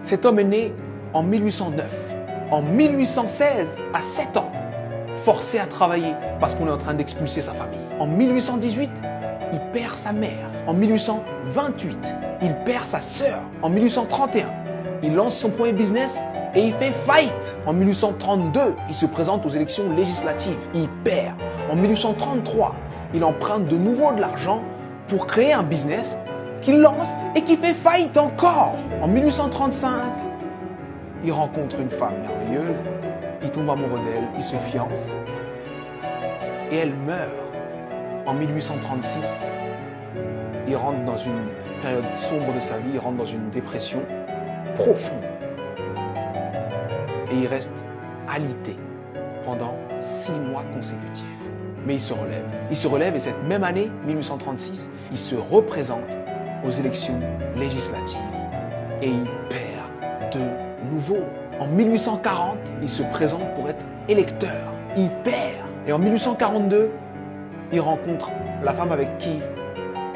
Cet homme est né en 1809. En 1816, à 7 ans, forcé à travailler parce qu'on est en train d'expulser sa famille. En 1818, il perd sa mère. En 1828, il perd sa sœur. En 1831, il lance son premier business et il fait faillite. En 1832, il se présente aux élections législatives. Il perd. En 1833, il emprunte de nouveau de l'argent pour créer un business qu'il lance et qui fait faillite encore. En 1835, il rencontre une femme merveilleuse, il tombe amoureux d'elle, il se fiance et elle meurt. En 1836, il rentre dans une période sombre de sa vie, il rentre dans une dépression profonde et il reste alité pendant 6 mois consécutifs. Mais il se relève. Il se relève et cette même année, 1836, il se représente aux élections législatives et il perd de nouveau. En 1840, il se présente pour être électeur. Il perd. Et en 1842, il rencontre la femme avec qui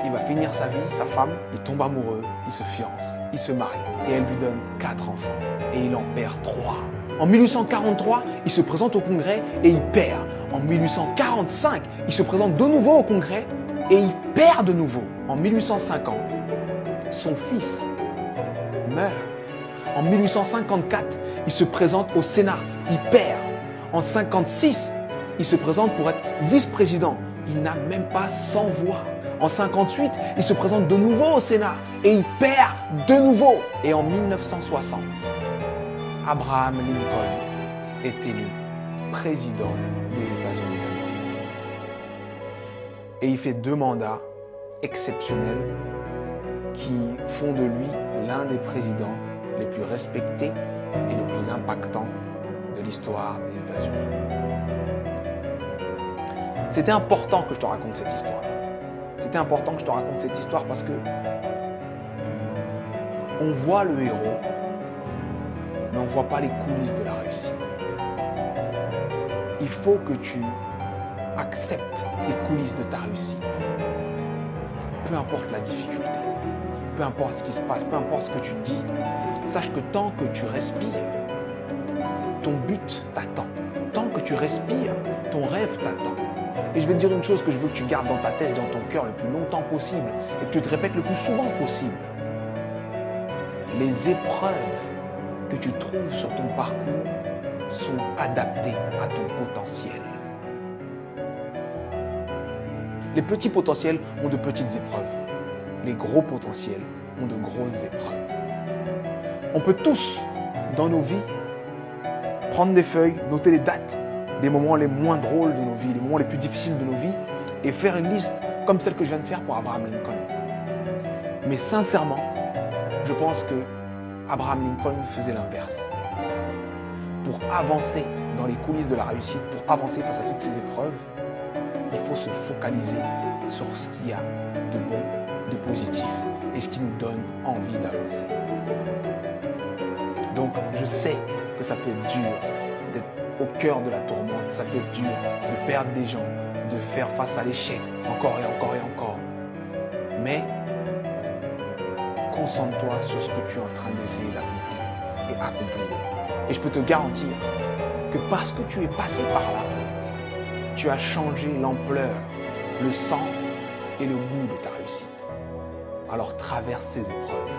il va finir sa vie, sa femme. Il tombe amoureux, il se fiance, il se marie et elle lui donne 4 enfants. Et il en perd 3. En 1843, il se présente au Congrès et il perd. En 1845, il se présente de nouveau au Congrès et il perd de nouveau. En 1850, son fils meurt. En 1854, il se présente au Sénat, il perd. En 1956, il se présente pour être vice-président. Il n'a même pas 100 voix. En 1958, il se présente de nouveau au Sénat et il perd de nouveau. Et en 1960, Abraham Lincoln est élu président des États-Unis d'Amérique. Et il fait 2 mandats exceptionnels qui font de lui l'un des présidents les plus respectés et les plus impactants de l'histoire des États-Unis. C'était important que je te raconte cette histoire. C'était important que je te raconte cette histoire parce que on voit le héros, mais on ne voit pas les coulisses de la réussite. Il faut que tu acceptes les coulisses de ta réussite. Peu importe la difficulté, peu importe ce qui se passe, peu importe ce que tu dis, sache que tant que tu respires, ton but t'attend. Tant que tu respires, ton rêve t'attend. Et je vais te dire une chose que je veux que tu gardes dans ta tête et dans ton cœur le plus longtemps possible et que tu te répètes le plus souvent possible. Les épreuves que tu trouves sur ton parcours sont adaptées à ton potentiel. Les petits potentiels ont de petites épreuves. Les gros potentiels ont de grosses épreuves. On peut tous, dans nos vies, prendre des feuilles, noter les dates des moments les moins drôles de nos vies, les moments les plus difficiles de nos vies, et faire une liste comme celle que je viens de faire pour Abraham Lincoln. Mais sincèrement, je pense que Abraham Lincoln faisait l'inverse. Pour avancer dans les coulisses de la réussite, pour avancer face à toutes ces épreuves, il faut se focaliser sur ce qu'il y a de bon, de positif, et ce qui nous donne envie d'avancer. Donc, je sais que ça peut être dur d'être au cœur de la tourmente, ça peut être dur de perdre des gens, de faire face à l'échec encore et encore et encore. Mais concentre-toi sur ce que tu es en train d'essayer d'accomplir et accomplir. Et je peux te garantir que parce que tu es passé par là, tu as changé l'ampleur, le sens et le goût de ta réussite. Alors traverse ces épreuves